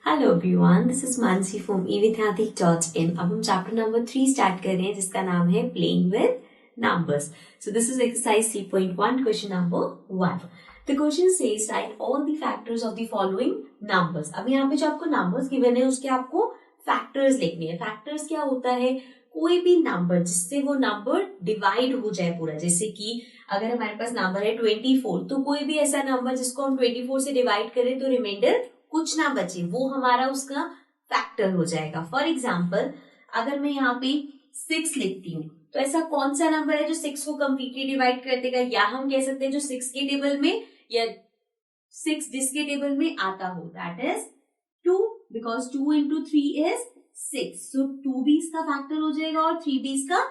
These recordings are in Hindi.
Hello everyone, this is Mansi from evidyadhi.in। अब हम चैप्टर नंबर 3 स्टार्ट कर रहे हैं जिसका नाम है playing with numbers. So this is exercise 3.1 question number 1। The question says right all the factors of the following numbers. अब यहाँ पे जो आपको नंबर्स गिवन है उसके आपको फैक्टर्स लिखने हैं। फैक्टर्स क्या होता है? कोई भी नंबर जिससे वो नंबर डिवाइड हो जाए पूरा। जैसे कि अगर हमारे पास नंबर है 24, तो कोई भी ऐसा नंबर जिसको हम 24 से डिवाइड करें तो रिमाइंडर कुछ ना बचे, वो हमारा उसका फैक्टर हो जाएगा। फॉर एग्जाम्पल, अगर मैं यहाँ पे 6 लिखती हूँ तो ऐसा कौन सा नंबर है जो 6 को कम्प्लीटली डिवाइड कर देगा, या हम कह सकते हैं जो 6 के टेबल में या 6 जिसके टेबल में आता हो, that is 2, because 2 into 3 is 6। सो 2 भी इसका फैक्टर हो जाएगा और 3 भी इसका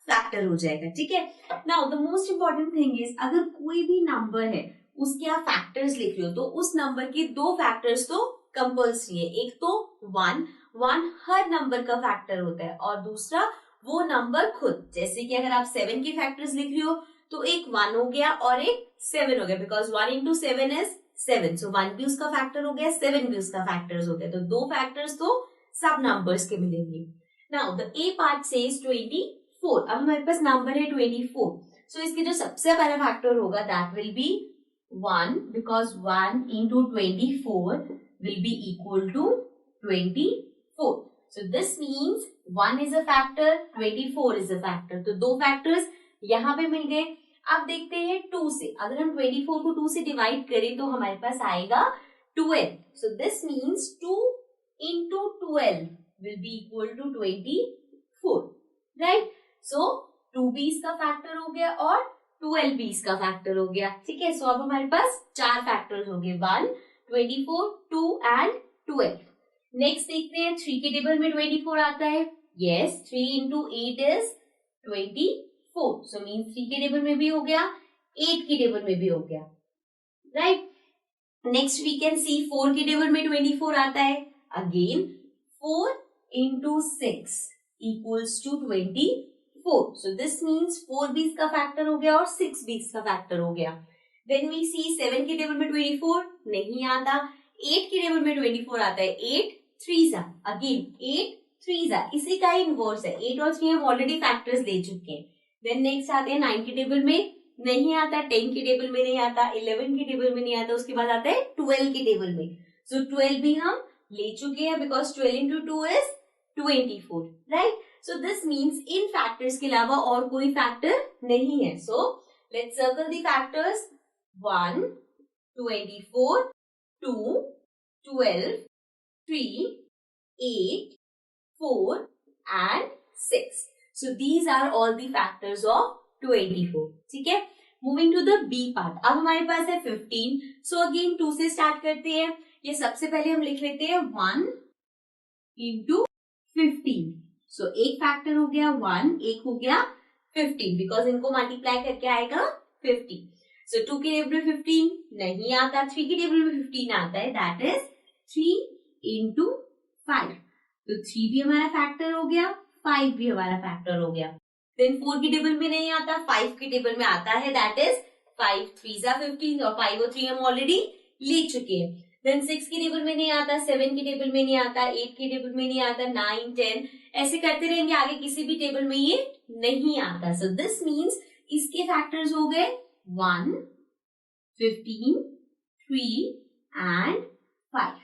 फैक्टर हो जाएगा। ठीक है। Now the most important thing is, अगर कोई भी नंबर है उसके आप फैक्टर्स लिख रहे हो तो उस नंबर के 2 फैक्टर्स तो कंपल्सरी है। एक तो 1 हर नंबर का फैक्टर होता है, और दूसरा वो नंबर खुद। जैसे कि अगर आप 7 के फैक्टर्स लिख रहे हो तो एक 1 हो गया और एक 7 हो गया, बिकॉज 1 into 7 is 7। सो 1 भी उसका फैक्टर हो गया, 7 भी उसका फैक्टर हो गया। तो 2 फैक्टर्स तो सब नंबर्स के मिलेंगे। Now the A part says 24। अब हमारे पास नंबर है 24। सो इसके जो सबसे पहला फैक्टर होगा that will be 1, because 1 into 24 will be equal to 24. So this means 1 is a factor, 24 is a factor. तो 2 factors यहाँ पे मिल गए। अब देखते हैं 2 से। अगर हम 24 को 2 से डिवाइड करें तो हमारे पास आएगा 12। So this means 2 into 12 will be equal to 24. Right? So 2 भी इसका फैक्टर हो गया और 12 भी इसका फैक्टर हो गया। ठीक है। सो अब हमारे पास 4 फैक्टर्स हो गए, 1, 24, 2 एंड 12। नेक्स्ट देखते हैं 3 के टेबल में 24 आता है। Yes, 3 into 8 is 24। So means 3 के टेबल में भी हो गया, 8 के टेबल में भी हो गया। Right. Next we can see 4 के टेबल में 24 आता है। Again 4 into 6 equals to 24। So this means 4 भी इसका फैक्टर हो गया और 6 भी इसका फैक्टर हो गया। Then we see 7 के टेबल में 24 नहीं आता, 8 के टेबल में 24 आता है। 8 3s are, again 8 3s are, इसी का ही इनवर्स है। 8 और 3 हम ऑलरेडी फैक्टर्स ले चुके हैं। Then नेक्स्ट आते हैं 9 के टेबल में नहीं आता, 10 के टेबल में नहीं आता, 11 के टेबल में नहीं आता, उसके बाद आता है 12 के टेबल में। So 12 भी हम ले चुके हैं, because 12 into 2 is 24, right. So this means in factors के अलावा और कोई फैक्टर नहीं है। So let's circle the factors 1, 24, 2, 12, 3, 8, 4 and 6. So these are all the factors of 24. ठीक है। Moving to the B part. अब हमारे पास है 15। सो अगेन 2 से स्टार्ट करते हैं। ये सबसे पहले हम लिख लेते हैं 1 into 15। सो एक फैक्टर हो गया 1, एक हो गया 15, बिकॉज इनको मल्टीप्लाई करके आएगा 50। सो 2 के टेबल में 15 नहीं आता, 3 के टेबल में 15 आता है, दैट इज 3 into 5। तो 3 भी हमारा फैक्टर हो गया, 5 भी हमारा फैक्टर हो गया। देन 4 के टेबल में नहीं आता, 5 के टेबल में आता है, दैट इज 5 3s are 15 और 5 और 3 हम ऑलरेडी ले चुके हैं। देन 6 के टेबल में नहीं आता, 7 के टेबल में नहीं आता, 8 के टेबल में नहीं आता, 9 10 ऐसे करते रहेंगे, आगे किसी भी टेबल में ये नहीं आता। सो दिस मीन्स इसके फैक्टर्स हो गए 1, 15, 3 and 5।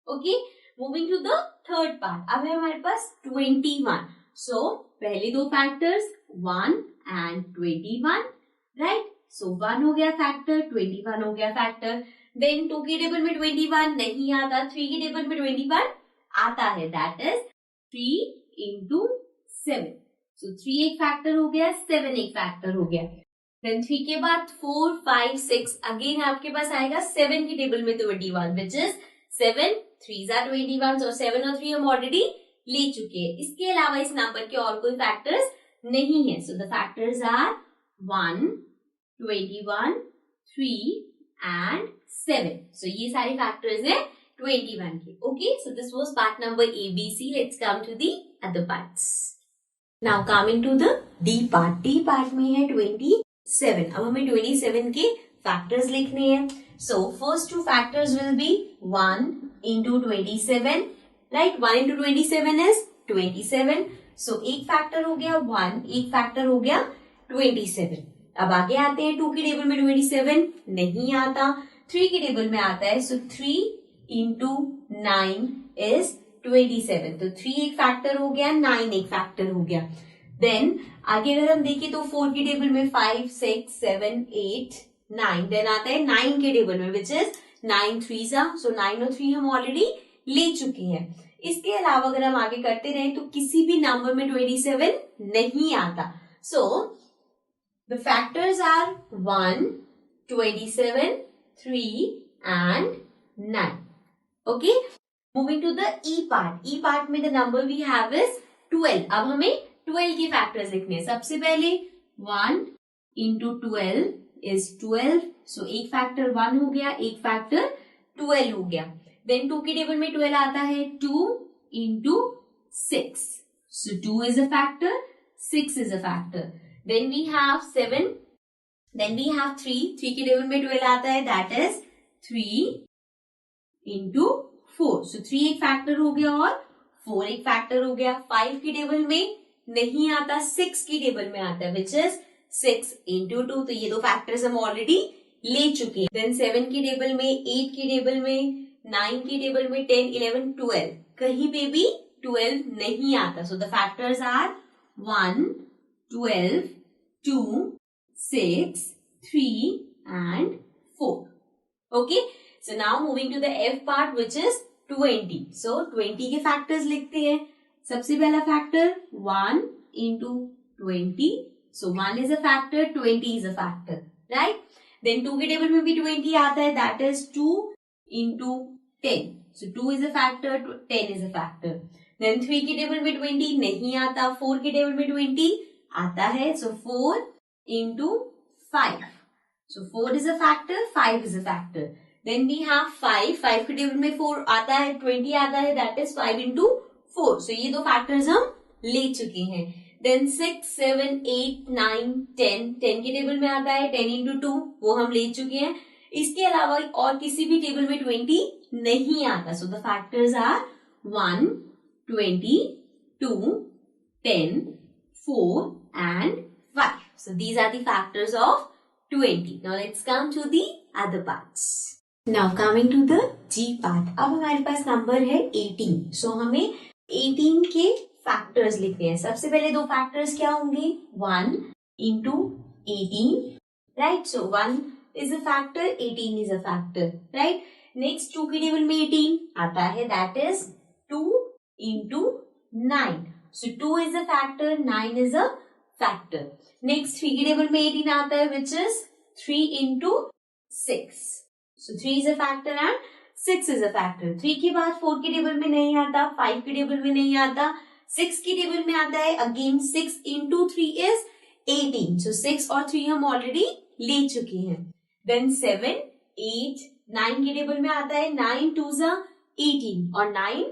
Okay. Moving to the third part. अब है हमारे पास 21। सो पहले 2 फैक्टर्स 1 एंड 21, राइट। सो 1 हो गया फैक्टर, 21 हो गया फैक्टर। देन 2 के टेबल में 21 नहीं आता, 3 के टेबल में 21 आता है, दैट इज 3 into 7। सो 3 एक फैक्टर हो गया, 7 एक फैक्टर हो गया। देन 3 के बाद 4 5 6 अगेन आपके पास आएगा 7 के टेबल में 21, विच इज 7 3s are 21। और 7 और 3 हम ऑलरेडी ले चुके हैं। इसके अलावा इस नंबर के और कोई फैक्टर्स नहीं है। So the factors are 1, 21, 3 and 7। So ये सारे फैक्टर्स है 21 के। Okay. So this was part number ABC। Let's come to the other parts. Now coming to the D part. D part में है 27। अब हमें 27 के फैक्टर्स लिखने हैं। So first 2 factors will be 1 into 27, right? 1 into 27 is 27. So एक फैक्टर हो गया 1, एक फैक्टर हो गया 27. अब आगे आते हैं 2 के टेबल में 27 नहीं आता, 3 के टेबल में आता है. So 3 into 9 is 27. तो 3 एक फैक्टर हो गया, 9 एक फैक्टर हो गया. देन आगे अगर हम देखें तो 4 के टेबल में 5, 6, 7, 8, 9. देन आता है 9 के टेबल में विच इज 9 3s. सो 9 और 3 हम ऑलरेडी ले चुके हैं. इसके अलावा अगर हम आगे करते रहे तो किसी भी नंबर में 27 नहीं आता. So the factors are 1, 27, 3 and 9. Okay, moving to the E part. E part में the number we have is 12. अब हमें 12 के फैक्टर्स लिखने हैं. सबसे पहले 1 into 12 is 12. सो एक फैक्टर 1 हो गया, एक फैक्टर 12 हो गया. देन 2 के टेबल में 12 आता है 2 into 6. So 2 is a factor, 6 is a factor. Then we have 7. Then we have 3. 3 के टेबल में 12 आता है, that is 3 into 4. So 3 एक फैक्टर हो गया और 4 एक फैक्टर हो गया. 5 की टेबल में नहीं आता, 6 की टेबल में आता है विच इज 6 into 2. तो ये दो फैक्टर्स हम ऑलरेडी ले चुके हैं. देन 7 की टेबल में, 8 की टेबल में, 9 की टेबल में, 10, 11, 12 कहीं पे भी 12 नहीं आता. So the factors are 1, 12, 2, 6, 3 and 4. Okay, so now moving to the F part which is 20. So 20 के फैक्टर्स लिखते हैं. सबसे पहला factor 1 into 20. So 1 is a factor, 20 is a factor, right? Then 2 के टेबल में भी 20 आता है, that is 2 into 10. So 2 is a factor, 10 is a factor. Then 3 के टेबल में 20 नहीं आता, 4 के टेबल में 20 आता है. So 4 into 5. So 4 is a factor, 5 is a factor. Then we have 5. 5 के टेबल में 4 आता है, 20 आता है, that is 5 into 4. So ये दो फैक्टर्स हम ले चुके हैं. Then 6, 7, 8, 9, 10. 10 के टेबल में आता है 10 into 2, वो हम ले चुके हैं. इसके अलावा और किसी भी टेबल में 20 नहीं आता. So the factors are 1, 20, 2, 10, 4 and 5. So these are the factors of 20. Now let's come to the other parts. Now coming to the G part. अब हमारे पास नंबर है 18. So हमें 18 के फैक्टर्स लिखने हैं. सबसे पहले दो फैक्टर्स क्या होंगे? 1 into 18, right? So 1 is a factor, 18 is a factor, right? Next 2 की टेबल में 18 आता है, that is 2 into 9. So 2 is a factor, 9 is a factor. Next 3 की टेबल में 18 आता है, which is 3 into 6. So 3 is a factor and 6 is a factor. 3 के बाद 4 की टेबल में नहीं आता, 5 की टेबल में नहीं आता, 6 की टेबल में आता है. Again 6 into 3 is 18. So 6 और 3 हम ऑलरेडी ले चुके हैं. Then 7, 8, 9 की टेबल में आता है, 9 2s are 18 और 9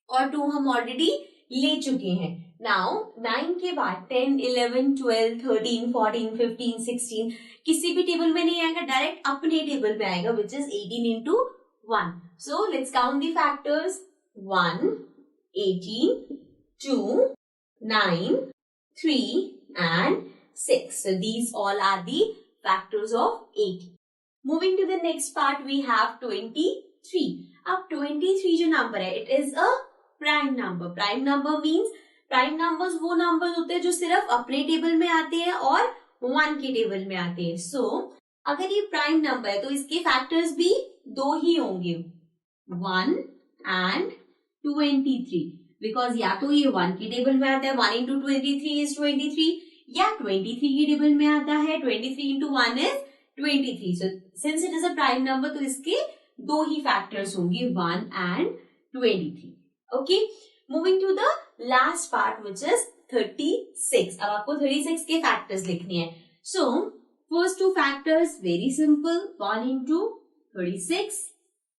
और 2 हम ऑलरेडी ले चुके हैं. Now 9 के बाद 10, 11, 12, 13, 14, 15, 16 किसी भी टेबल में नहीं आएगा, डायरेक्ट अपने टेबल में आएगा which is 18 into 1. So let's count the factors. 1, 18, 2, 9, 3 and 6. So these all are the factors of 18. Moving to the next part, we have 23. अब 23 जो नंबर है, it is a prime number. Prime number means prime numbers वो नंबर्स होते हैं जो सिर्फ अपने टेबल में आते हैं और 1 के टेबल में आते हैं. सो अगर ये प्राइम नंबर है तो इसके फैक्टर्स भी दो ही होंगे, 1 and 23. बिकॉज या तो ये 1 के टेबल में आता है, 1 into 23 is 23, या 23 के टेबल में आता है, 23 into 1 is 23. So since it is a prime number तो इसके दो ही फैक्टर्स होंगे, 1 and 23. Okay, moving to the last part which is 36. अब आपको 36 के फैक्टर्स लिखने हैं. So first two factors very simple, 1 into 36,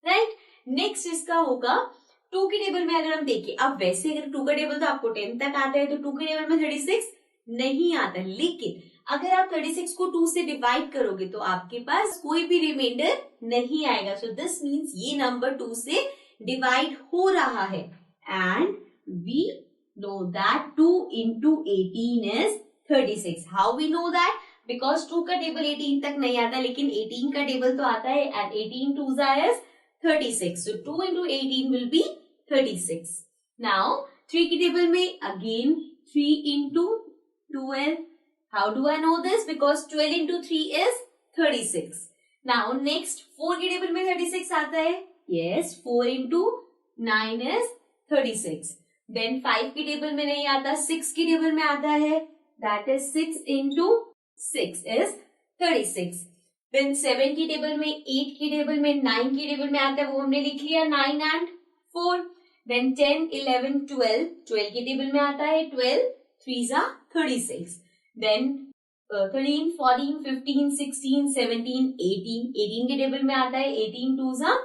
right? Next इसका होगा 2 के टेबल में. अगर हम देखें, अब वैसे अगर 2 का टेबल तो आपको 10 तक आता है, तो 2 के टेबल में 36 नहीं आता, लेकिन अगर आप 36 को 2 से डिवाइड करोगे तो आपके पास कोई भी रिमाइंडर नहीं आएगा. सो दिस मीन्स ये नंबर 2 से डिवाइड हो रहा है and we know that 2 into 18 is 36. How we know that? Because 2 का टेबल 18 तक नहीं आता, लेकिन 18 का टेबल तो आता है and 18 2s is 36. So 2 into 18 will be 36. Now 3 की टेबल में again 3 into 12. How do I know this? Because 12 into 3 is 36. Now next 4 की टेबल में 36 आता है. Yes, 4 into 9 is 36. Then 5 की टेबल में नहीं आता, 6 की टेबल में आता है. That is 6 into 6 is 36. Then 7 की टेबल में, 8 की टेबल में, 9 की टेबल में आता है, वो हमने लिख लिया 9 and 4. Then 10, 11, 12, 12 की टेबल में आता है 12, 3s are 36. Then 13, 14, 15, 16, 17, 18, 18 के टेबल में आता है 18, 2s are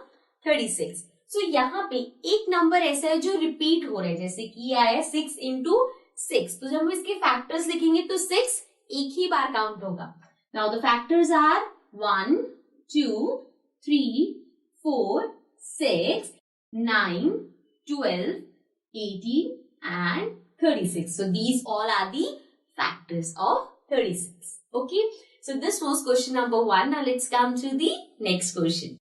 36. So यहाँ पे एक नंबर ऐसा है जो रिपीट हो रहा है, जैसे कि आया 6 into 6. तो जब हम इसके फैक्टर्स लिखेंगे तो 6 एक ही बार काउंट होगा. Now the factors are 1, 2, 3, 4, 6, 9, 12, 18 and 36. So these all are the factors of 36. Okay. So this was question number 1. Now let's come to the next question.